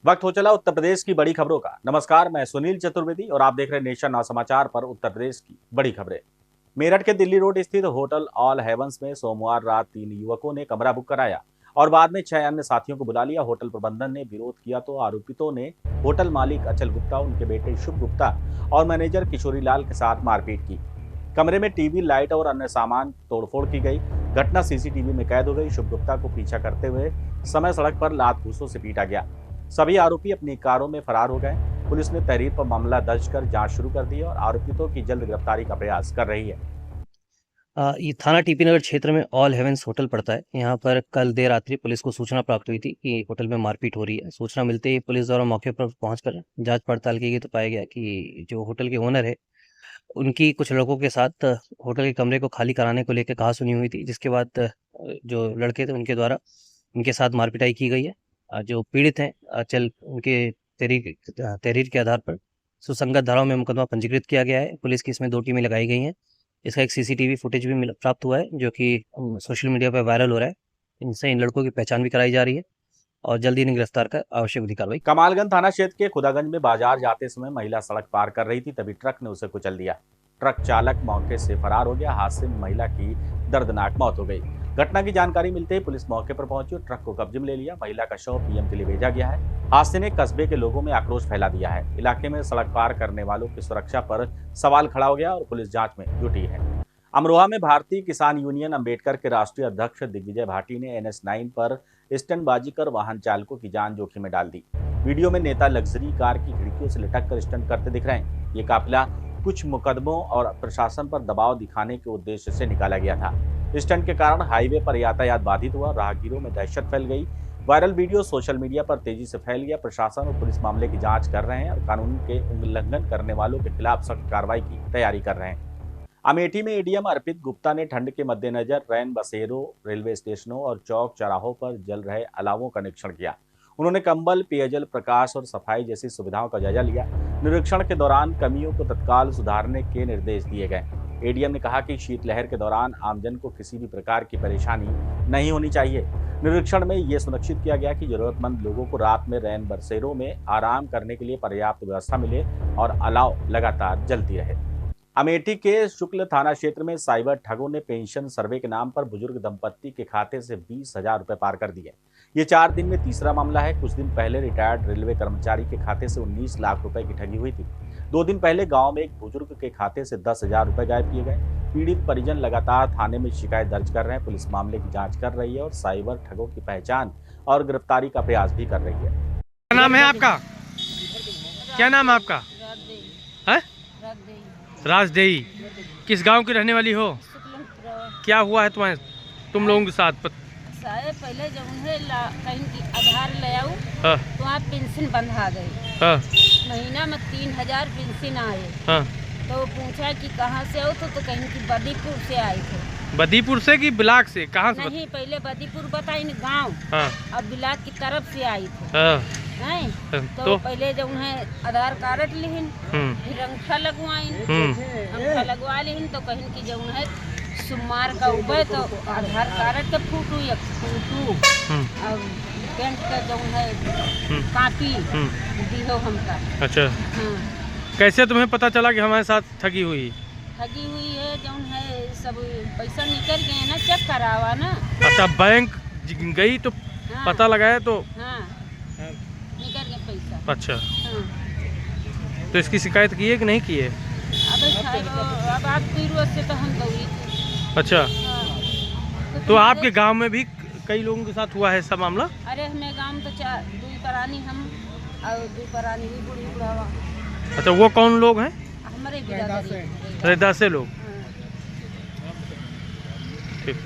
वक्त हो चला उत्तर प्रदेश की बड़ी खबरों का। नमस्कार, मैं सुनील चतुर्वेदी और आप देख रहे हैं नेशन नाउ समाचार पर उत्तर प्रदेश की बड़ी खबरें। मेरठ के दिल्ली रोड स्थित होटल ऑल हेवंस में सोमवार रात 3 युवकों ने कमरा बुक कराया और बाद में 6 अन्य साथियों को बुला लिया। होटल प्रबंधन ने विरोध किया तो आरोपितों ने होटल मालिक अचल गुप्ता, उनके बेटे शुभ गुप्ता और मैनेजर किशोरी लाल के साथ मारपीट की। कमरे में टीवी, लाइट और अन्य सामान तोड़फोड़ की गई। घटना सीसीटीवी में कैद हो गई। शुभ गुप्ता को पीछा करते हुए समय सड़क पर लात घूंसों से पीटा गया। सभी आरोपी अपनी कारों में फरार हो गए। पुलिस ने तहरीर पर मामला दर्ज कर जांच शुरू कर दी है और आरोपितों की जल्द गिरफ्तारी का प्रयास कर रही है। ये थाना टीपी नगर क्षेत्र में ऑल हेवेंस होटल पड़ता है। यहाँ पर कल देर रात्रि पुलिस को सूचना प्राप्त हुई थी कि होटल में मारपीट हो रही है। सूचना मिलते ही पुलिस द्वारा मौके पर पहुंचकर जांच पड़ताल की गई तो पाया गया कि जो होटल के ओनर है उनकी कुछ लोगों के साथ होटल के कमरे को खाली कराने को लेकर कहासुनी हुई थी, जिसके बाद जो लड़के थे उनके द्वारा उनके साथ मारपिटाई की गई है। जो पीड़ित हैं चल उनके तहरीर के आधार पर सुसंगत धाराओं में मुकदमा पंजीकृत किया गया है। पुलिस की इसमें 2 टीमें लगाई गई हैं। इसका एक सीसीटीवी फुटेज भी प्राप्त हुआ है जो कि सोशल मीडिया पर वायरल हो रहा है। इनसे इन लड़कों की पहचान भी कराई जा रही है और जल्दी इन्हें गिरफ्तार कर आवश्यक विधि कार्रवाई। कमालगंज थाना क्षेत्र के खुदागंज में बाजार जाते समय महिला सड़क पार कर रही थी, तभी ट्रक ने उसे कुचल दिया। ट्रक चालक मौके से फरार हो गया। हादसे में महिला की दर्दनाक मौत हो गई। घटना की जानकारी मिलते ही पुलिस मौके पर पहुंची और ट्रक को कब्जे में ले लिया। महिला का शव पीएम के लिए भेजा गया है। हादसे ने कस्बे के लोगों में आक्रोश फैला दिया है। इलाके में सड़क पार करने वालों की सुरक्षा पर सवाल खड़ा हो गया और पुलिस जांच में जुटी है। अमरोहा में भारतीय किसान यूनियन अंबेडकर के राष्ट्रीय अध्यक्ष दिग्विजय भाटी ने NH9 पर स्टंटबाजी कर वाहन चालकों की जान जोखिम में डाल दी। वीडियो में नेता लग्जरी कार की खिड़कियों से लटक कर स्टंट करते दिख रहे हैं। ये काफिला कुछ मुकदमों और प्रशासन पर दबाव दिखाने के उद्देश्य से निकाला गया था। स्टंट के कारण हाईवे पर यातायात बाधित हुआ। राहगीरों में दहशत फैल गई। वायरल वीडियो सोशल मीडिया पर तेजी से फैल गया। प्रशासन और पुलिस मामले की जांच कर रहे हैं और कानून के उल्लंघन करने वालों के खिलाफ सख्त कार्रवाई की तैयारी कर रहे हैं। अमेठी में एडीएम अर्पित गुप्ता ने ठंड के मद्देनजर रैन बसेरों, रेलवे स्टेशनों और चौक चौराहों पर जल रहे अलावों का निरीक्षण किया। उन्होंने कंबल, पेयजल, प्रकाश और सफाई जैसी सुविधाओं का जायजा लिया। निरीक्षण के दौरान कमियों को तत्काल सुधारने के निर्देश दिए गए। एडीएम ने कहा कि शीतलहर के दौरान आमजन को किसी भी प्रकार की परेशानी नहीं होनी चाहिए। निरीक्षण में यह सुनिश्चित किया गया कि जरूरतमंद लोगों को रात में रैन बसेरों में आराम करने के लिए पर्याप्त व्यवस्था मिले और अलाव लगातार जलती रहे। अमेठी के शुक्ल थाना क्षेत्र में साइबर ठगों ने पेंशन सर्वे के नाम पर बुजुर्ग दंपत्ति के खाते से 20,000 रुपए पार कर दिए। ये 4 दिन में तीसरा मामला है। कुछ दिन पहले रिटायर्ड रेलवे कर्मचारी के खाते से 19 लाख रुपए की ठगी हुई थी। 2 दिन पहले गांव में एक बुजुर्ग के खाते से 10,000 रुपए गायब किए गए। पीड़ित परिजन लगातार थाने में शिकायत दर्ज कर रहे हैं। पुलिस मामले की जांच कर रही है और साइबर ठगों की पहचान और गिरफ्तारी का प्रयास भी कर रही है। क्या नाम है आपका? क्या नाम है आपका? है राजदेई। किस गांव की रहने वाली हो? क्या हुआ है तुम लोगों के साथ? पहले जब उन्हें कहीं की आधार ले आऊँ तो वहाँ पेंशन बंधा गई। महीना में 3,000 पेंशन आए। तो पूछा कि कहाँ से आओ तो कहीं की बदीपुर से आए थे। बदीपुर से कि ब्लाक से? कहाँ से? नहीं, पहले बदीपुर बताई गाँव, अब ब्लाक की तरफ से आई थे। नहीं तो पहले जब उन्हें आधार कार्ड लिहिन, फिर अंगूठा लगवाइन, अंगूठा लगवा लिहिन तो कहीं की जब उन्हें सुमार का उबे तो आधार कार्ड के फोटो और बैंक का जो है कॉपी दिहो हमका। अच्छा, कैसे तुम्हें पता चला कि हमारे साथ ठगी हुई? ठगी हुई है जो है सब पैसा निकल गए ना, चेक करावा ना। अच्छा, बैंक गई तो पता लगाया तो निकल गया पैसा। अच्छा, तो इसकी शिकायत की है कि नहीं की है? अब आपकी रोज से तो हम दौड़ी। अच्छा, तो आपके गांव में भी कई लोगों के साथ हुआ है सब मामला? अरे हमें गांव में तो 2 परानी हम और 2 परानी भी बूढ़ी बुढ़ावा। अच्छा, वो कौन लोग हैं? हमारे रैदा से लोग। ठीक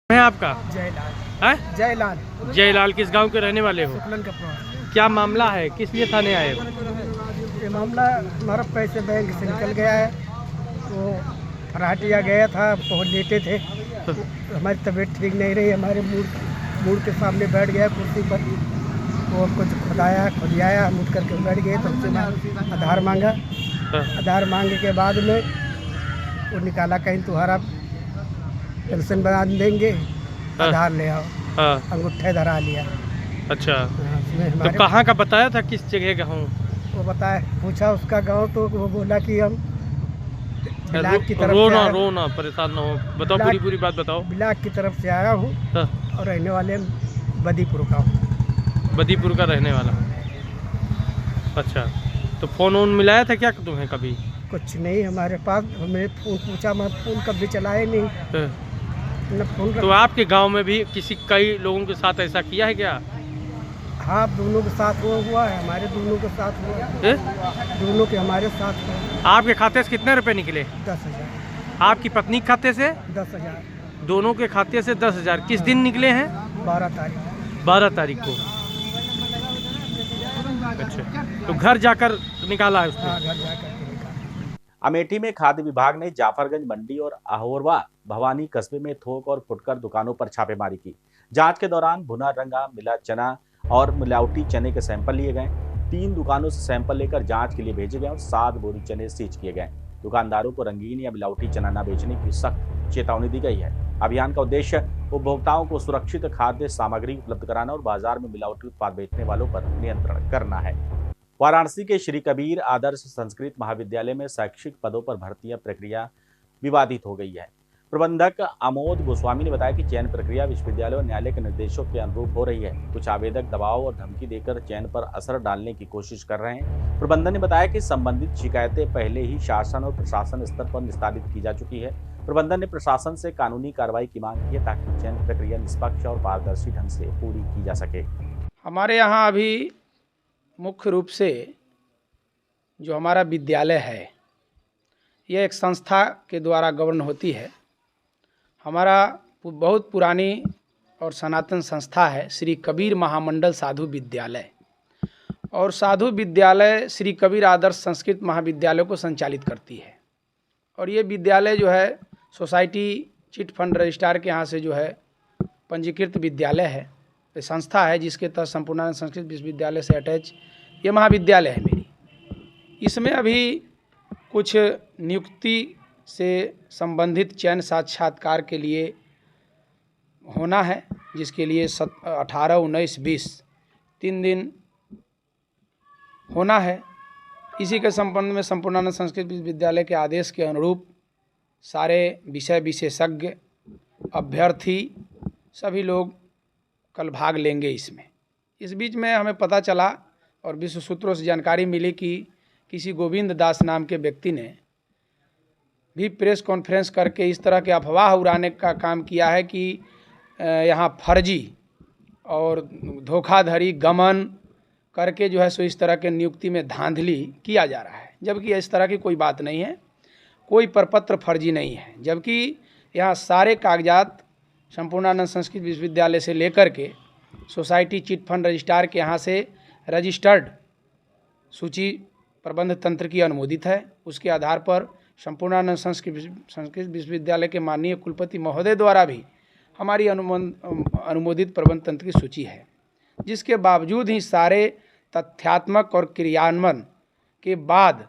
है। आपका? जयलाल। जयलाल। जयलाल। किस गांव के रहने वाले हो? क्या मामला है? किस लिए थाने आए हो? ये मामला हमारा पैसे बैंक से निकल गया है। वो फराटिया गया था, बहुत लेटे थे। हमारी तबीयत ठीक नहीं रही। हमारे मूड के सामने बैठ गया कुर्सी पर। वो कुछ खुदाया हम उठ करके बैठ गए तो उससे आधार मांगा। आधार मांगने के बाद में वो निकाला कहीं तुम्हारा पेंशन बना देंगे, आधार ले आओ। अंगूठे धरा लिया। अच्छा, उसमें तो हमारे कहाँ का बताया था, किस जगह का हूँ? वो बताए, पूछा उसका गांव, तो वो बोला कि हम ब्लॉक की तरफ से रोना आया, रोना, परेशान ना हो, बताओ, ब्लॉक- पूरी बात बताओ। ब्लॉक की तरफ से आया हूँ हाँ, और रहने वाले बदीपुर का हूँ। बदीपुर का रहने वाला हूँ। अच्छा, तो फ़ोन वोन मिलाया था क्या तुम्हें कभी? कुछ नहीं हमारे पास, हमने फ़ोन पूछा, मैं फ़ोन कभी चलाए नहीं, हाँ, न फ़ोन तो आपके गांव में भी कई लोगों के साथ ऐसा किया है क्या? हाँ, दोनों के साथ हुआ है, हमारे दोनों के साथ हुआ, दोनों के हमारे साथ हुआ। आपके खाते से कितने रुपए निकले? 10,000। आपकी पत्नी के खाते से? 10,000। दोनों के खाते से 10,000। किस दिन निकले हैं? 12 तारीख। 12 तारीख को। अच्छा, तो घर जाकर निकाला है उसको? हाँ, घर जाकर के निकाला। अमेठी में खाद्य विभाग ने जाफरगंज मंडी और अहोरवा भवानी कस्बे में थोक और फुटकर दुकानों पर छापेमारी की। जांच के दौरान भुना रंगा मिला चना और मिलावटी चने के सैंपल लिए गए। 3 दुकानों से सैंपल लेकर जांच के लिए भेजे गए और 7 बोरी चने सीज किए गए। दुकानदारों को रंगीन या मिलावटी चना न बेचने की सख्त चेतावनी दी गई है। अभियान का उद्देश्य उपभोक्ताओं को सुरक्षित खाद्य सामग्री उपलब्ध कराना और बाजार में मिलावटी उत्पाद बेचने वालों पर नियंत्रण करना है। वाराणसी के श्री कबीर आदर्श संस्कृत महाविद्यालय में शैक्षिक पदों पर भर्ती प्रक्रिया विवादित हो गई है। प्रबंधक आमोद गोस्वामी ने बताया कि चयन प्रक्रिया विश्वविद्यालय और न्यायालय के निर्देशों के अनुरूप हो रही है। कुछ आवेदक दबाव और धमकी देकर चयन पर असर डालने की कोशिश कर रहे हैं। प्रबंधन ने बताया कि संबंधित शिकायतें पहले ही शासन और प्रशासन स्तर पर निस्तारित की जा चुकी है। प्रबंधन ने प्रशासन से कानूनी कार्रवाई की मांग की है ताकि चयन प्रक्रिया निष्पक्ष और पारदर्शी ढंग से पूरी की जा सके। हमारे यहाँ अभी मुख्य रूप से जो हमारा विद्यालय है, यह एक संस्था के द्वारा गवर्न होती है। हमारा बहुत पुरानी और सनातन संस्था है श्री कबीर महामंडल साधु विद्यालय, और साधु विद्यालय श्री कबीर आदर्श संस्कृत महाविद्यालय को संचालित करती है। और ये विद्यालय जो है सोसाइटी चिट फंड रजिस्ट्रार के यहाँ से जो है पंजीकृत विद्यालय है, ये संस्था है जिसके तहत संपूर्णानंद संस्कृत विश्वविद्यालय से अटैच ये महाविद्यालय है मेरी। इसमें अभी कुछ नियुक्ति से संबंधित चयन साक्षात्कार के लिए होना है, जिसके लिए 18, 19, 20 3 दिन होना है। इसी के संबंध में संपूर्णानंद संस्कृत विश्वविद्यालय के आदेश के अनुरूप सारे विषय विशेषज्ञ अभ्यर्थी सभी लोग कल भाग लेंगे इसमें। इस बीच में हमें पता चला और विश्व सूत्रों से जानकारी मिली कि किसी गोविंद दास नाम के व्यक्ति ने भी प्रेस कॉन्फ्रेंस करके इस तरह के अफवाह उड़ाने का काम किया है कि यहाँ फर्जी और धोखाधड़ी गमन करके जो है सो इस तरह के नियुक्ति में धांधली किया जा रहा है, जबकि इस तरह की कोई बात नहीं है, कोई प्रपत्र फर्जी नहीं है। जबकि यहाँ सारे कागजात संपूर्णानंद संस्कृत विश्वविद्यालय से लेकर के सोसाइटी चिट फंड रजिस्ट्रार के यहाँ से रजिस्टर्ड सूची प्रबंध तंत्र की अनुमोदित है। उसके आधार पर संपूर्णानंद संस्कृत विश्वविद्यालय के माननीय कुलपति महोदय द्वारा भी हमारी अनुमोदित प्रबंध तंत्र की सूची है, जिसके बावजूद ही सारे तथ्यात्मक और क्रियान्वयन के बाद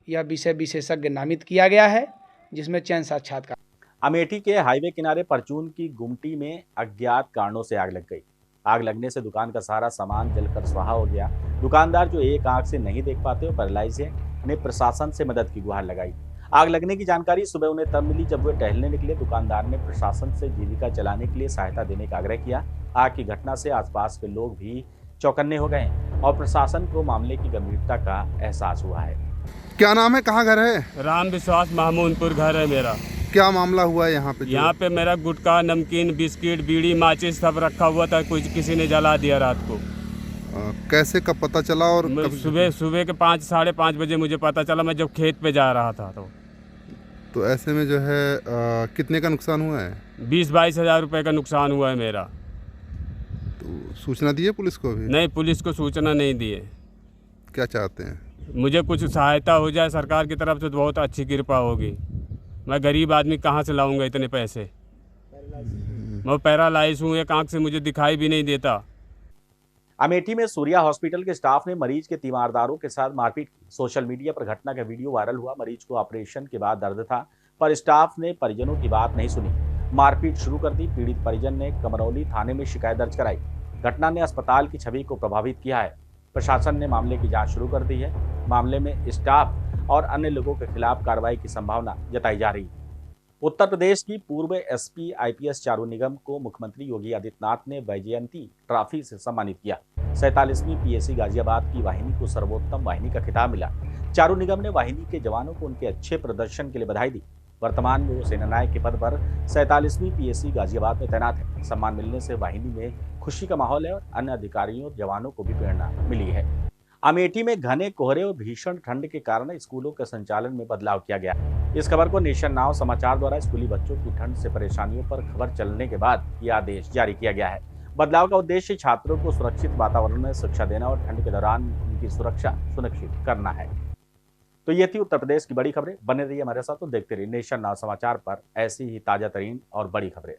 यह विषय विशेषज्ञ नामित किया गया है, जिसमें चयन साक्षात्कार। अमेठी के हाईवे किनारे परचून की गुमटी में अज्ञात कारणों से आग लग गई। आग लगने से दुकान का सारा सामान जलकर स्वाहा हो गया। दुकानदार जो एक आंख से नहीं देख पाते और पैरालाइज है, ने प्रशासन से मदद की गुहार लगाई। आग लगने की जानकारी सुबह उन्हें तब मिली जब वे टहलने निकले। दुकानदार ने प्रशासन से जीविका चलाने के लिए सहायता देने का आग्रह किया। आग की घटना से आसपास के लोग भी चौकन्ने हो गए और प्रशासन को मामले की गंभीरता का एहसास हुआ है। क्या नाम है, कहाँ घर है? राम विश्वास महमूदपुर घर है मेरा। क्या मामला हुआ है यहाँ पे? यहाँ पे मेरा गुटखा, नमकीन, बिस्किट, बीड़ी, माचिस सब रखा हुआ था, किसी ने जला दिया रात को। कैसे कब पता चला? और सुबह के 5, साढ़े 5 बजे मुझे पता चला, मैं जब खेत पे जा रहा था। तो ऐसे में जो है कितने का नुकसान हुआ है? 20-22 हज़ार रुपये का नुकसान हुआ है मेरा। तो सूचना दी है पुलिस को अभी? नहीं, पुलिस को सूचना नहीं दी है। क्या चाहते हैं? मुझे कुछ सहायता हो जाए सरकार की तरफ से तो बहुत अच्छी कृपा होगी। मैं गरीब आदमी कहाँ से लाऊंगा इतने पैसे? मैं पैरालाइज हूँ, एक आंख से मुझे दिखाई भी नहीं देता। अमेठी में सूर्या हॉस्पिटल के स्टाफ ने मरीज के तीमारदारों के साथ मारपीट की। सोशल मीडिया पर घटना का वीडियो वायरल हुआ। मरीज को ऑपरेशन के बाद दर्द था, पर स्टाफ ने परिजनों की बात नहीं सुनी, मारपीट शुरू कर दी। पीड़ित परिजन ने कमरौली थाने में शिकायत दर्ज कराई। घटना ने अस्पताल की छवि को प्रभावित किया है। प्रशासन ने मामले की जांच शुरू कर दी है। मामले में स्टाफ और अन्य लोगों के खिलाफ कार्रवाई की संभावना जताई जा रही है। उत्तर प्रदेश की पूर्व एसपी आईपीएस चारू निगम को मुख्यमंत्री योगी आदित्यनाथ ने वैजयंती ट्रॉफी से सम्मानित किया। 47वीं पीएसी गाजियाबाद की वाहिनी को सर्वोत्तम वाहिनी का खिताब मिला। चारू निगम ने वाहिनी के जवानों को उनके अच्छे प्रदर्शन के लिए बधाई दी। वर्तमान में वो सेनानायक के पद पर 47वीं पीएसी गाजियाबाद में तैनात है। सम्मान मिलने से वाहिनी में खुशी का माहौल है और अन्य अधिकारियों और जवानों को भी प्रेरणा मिली है। अमेठी में घने कोहरे और भीषण ठंड के कारण स्कूलों के संचालन में बदलाव किया गया। इस खबर को नेशन नाउ समाचार द्वारा स्कूली बच्चों की ठंड से परेशानियों पर खबर चलने के बाद यह आदेश जारी किया गया है। बदलाव का उद्देश्य छात्रों को सुरक्षित वातावरण में शिक्षा देना और ठंड के दौरान उनकी सुरक्षा सुनिश्चित करना है। तो ये थी उत्तर प्रदेश की बड़ी खबरें। बने रहिए हमारे साथ और देखते रहिए नेशन नाउ समाचार पर ऐसी ही ताजा तरीन और बड़ी खबरें।